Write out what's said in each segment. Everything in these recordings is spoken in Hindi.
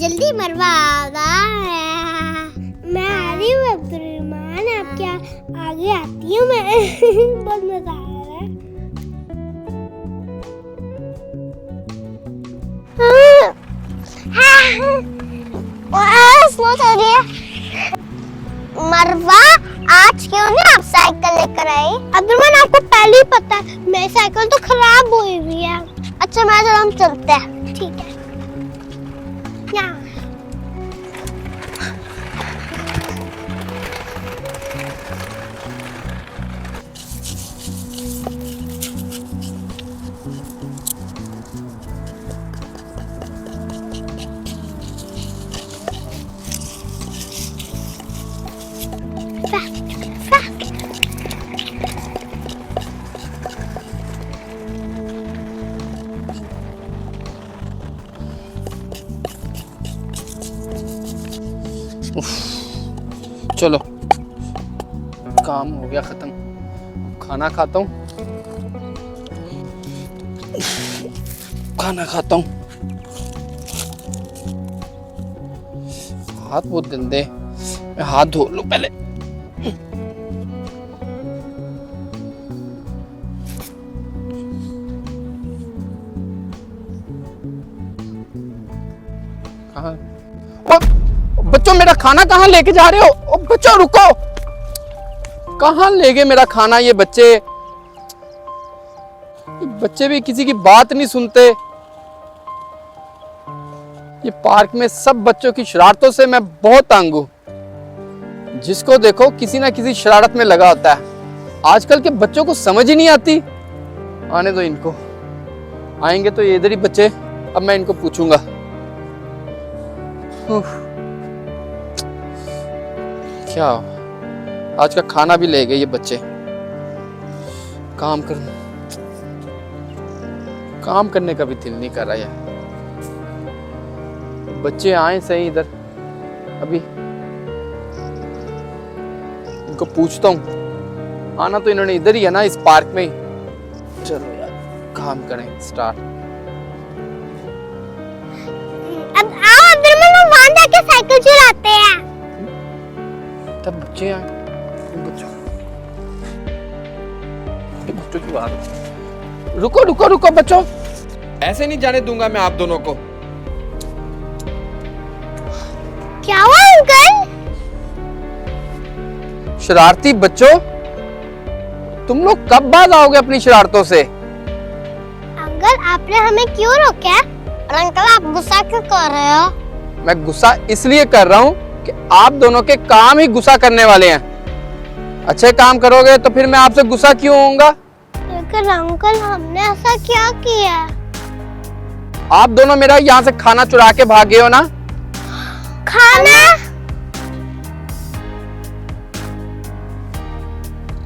जल्दी मरवा मैं आ रही हूँ अब्दुर्रहमान, आपके आगे आती हूँ मैं। बहुत मजा आ रहा है। स्लो चल रही है। मरवा, आज क्यों नहीं आप साइकिल लेकर आई? अब्दुर्रहमान, आपको पहले ही पता है मेरी साइकिल तो खराब हुई हुई है। अच्छा मैं चलो हम चलते हैं। ठीक है। यहाँ चलो काम हो गया खत्म, खाना खाता हूँ, खाना खाता हूँ। हाथ बहुत गंदे, मैं हाथ धो लूं पहले। कहाँ? बच्चों मेरा खाना कहाँ लेके जा रहे हो? ओ बच्चों रुको, कहाँ ले गए मेरा खाना ये बच्चे? बच्चे भी किसी की बात नहीं सुनते। ये पार्क में सब बच्चों की शरारतों से मैं बहुत तंग हूँ। जिसको देखो किसी ना किसी शरारत में लगा होता है। आजकल के बच्चों को समझ ही नहीं आती। आने दो इनको, आएंगे तो ये इधर ही बच्चे। अब मैं इनको पूछूंगा। क्या आज का खाना भी ले गए ये बच्चे। काम करने का भी दिल नहीं कर रहा है। बच्चे आए सही इधर, अभी इनको पूछता हूँ। आना तो इन्होंने इधर ही है ना, इस पार्क में ही। चलो यार काम करें स्टार्ट। अब आओ अब्दुर्रहमान, वहां जाके साइकिल चलाते हैं। तब बच्चे आए, बच्चों की बात। रुको रुको रुको बच्चों, ऐसे नहीं जाने दूंगा मैं आप दोनों को। क्या हुआ अंकल? शरारती बच्चों, तुम लोग कब बाज आओगे अपनी शरारतों से? अंकल आपने हमें क्यों रोका? और अंकल आप गुस्सा क्यों कर रहे हो? मैं गुस्सा इसलिए कर रहा हूँ कि आप दोनों के काम ही गुस्सा करने वाले हैं। अच्छे काम करोगे तो फिर मैं आपसे गुस्सा क्यों होऊंगा? लेकिन अंकल हमने ऐसा क्या किया? आप दोनों मेरा यहाँ से खाना चुरा के भाग गए हो ना? खाना?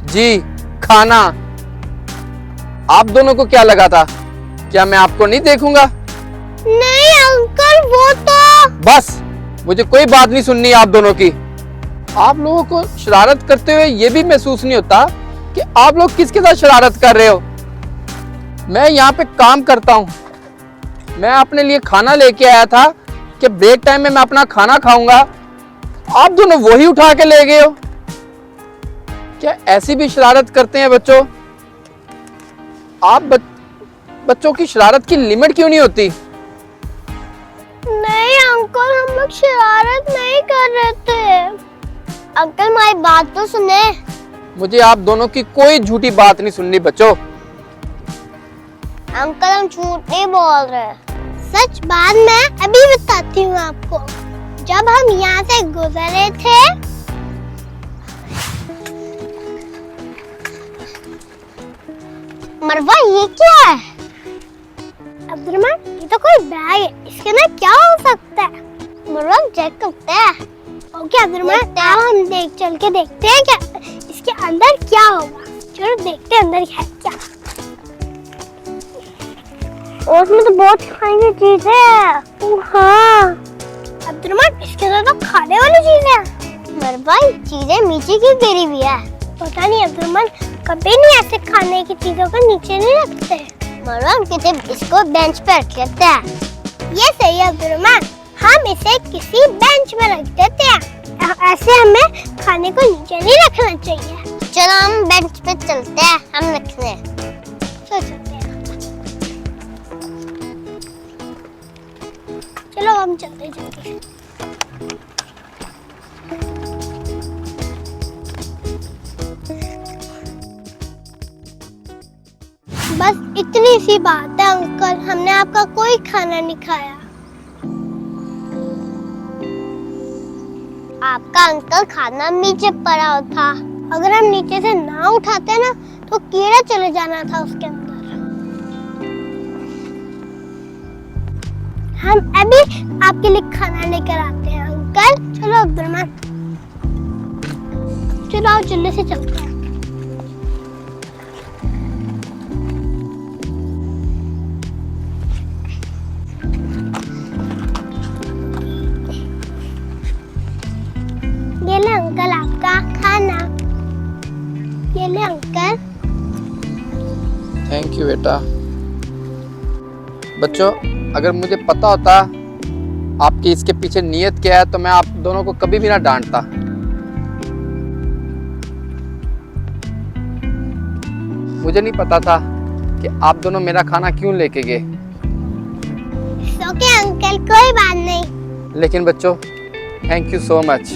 जी खाना। आप दोनों को क्या लगा था? क्या मैं आपको नहीं देखूंगा? नहीं अंकल, वो तो बस मुझे कोई बात नहीं सुननी आप दोनों की। आप लोगों को शरारत करते हुए ये भी महसूस नहीं होता कि आप लोग किसके साथ शरारत कर रहे हो? मैं यहाँ पे काम करता हूँ। मैं अपने लिए खाना लेके आया था कि ब्रेक टाइम में मैं अपना खाना खाऊंगा। आप दोनों वही उठा के ले गए हो। क्या ऐसी भी शरारत करते हैं बच्चों? आप बच्चों की शरारत की लिमिट क्यों नहीं होती? नहीं अंकल, हम लोग शरारत नहीं कर रहे थे। अंकल हमारी बात तो सुने। मुझे आप दोनों की कोई झूठी बात नहीं सुननी बच्चों। अंकल हम झूठ नहीं बोल रहे, सच बात मैं अभी बताती हूँ आपको। जब हम यहाँ से गुजरे थे, मरवा ये क्या है? अब्दुर्रहमान ये तो कोई बैग है, इसके अंदर क्या हो सकता है? मरवा चेक करते हैं। ओके अब्दुर्रहमान, आओ हम चल के देखते हैं क्या इसके अंदर क्या होगा। चलो देखते हैं अंदर है क्या। और उसमें तो बहुत खाने की चीजें हैं। हाँ अब्दुर्रहमान, इसके अंदर तो खाने वाली चीजें हैं। मरवा चीजें नीचे क्यों गिरी हुई है? पता नहीं अब्दुर्रहमान, कभी नहीं ऐसे खाने की चीजों को नीचे नहीं रखते। मरवा हम किसी इसको बेंच पे रख लेते हैं। ये सही है अब्दुर्रहमान, हम इसे किसी बेंच में रख देते हैं। ऐसे हमें खाने को नीचे नहीं रखना चाहिए। चलो हम बेंच पे चलते हैं, हम रखते हैं। चलते हैं। चलो हम चलते हैं जल्दी। बस इतनी सी बात है अंकल, हमने आपका कोई खाना नहीं खाया। आपका अंकल खाना नीचे पड़ा था। अगर हम नीचे से ना उठाते ना तो कीड़ा चले जाना था उसके अंदर। हम अभी आपके लिए खाना लेकर आते हैं अंकल। चलो अब्दुर्रहमान, चलो आओ जल्दी से चलते हैं। ये ले अंकल आपका खाना। ये ले अंकल। थैंक यू बेटा। बच्चों, अगर मुझे पता होता आपकी इसके पीछे नीयत क्या है तो मैं आप दोनों को कभी भी ना डांटता। मुझे नहीं पता था कि आप दोनों मेरा खाना क्यों लेके गए। ओके अंकल, कोई बात नहीं। लेकिन बच्चों, थैंक यू सो मच।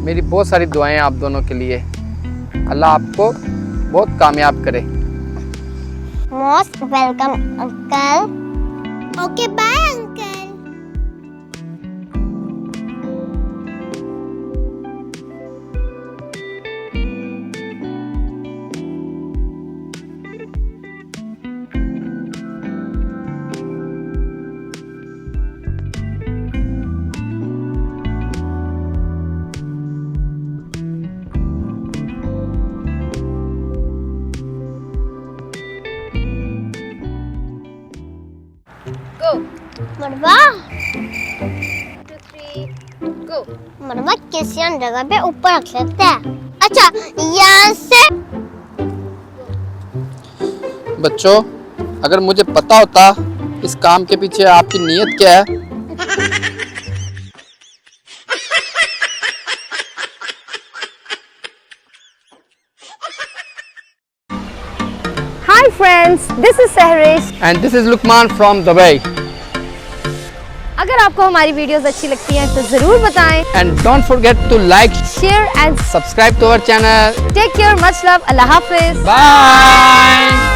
मेरी बहुत सारी दुआएं आप दोनों के लिए। अल्लाह आपको बहुत कामयाब करे। Most welcome uncle. Okay bye uncle. मरवा 2 3 गो। मरवा किसी अन्य जगह पे ऊपर रख सकते हैं। अच्छा, यहाँ से। बच्चों, अगर मुझे पता होता इस काम के पीछे आपकी नीयत क्या है। Hi friends, this is Sahrish. And this is Lukman from Dubai. अगर आपको हमारी वीडियोस अच्छी लगती हैं तो जरूर बताएं। And don't forget to like, Share and subscribe to our channel. take care. Much love. Allah Hafiz. Bye.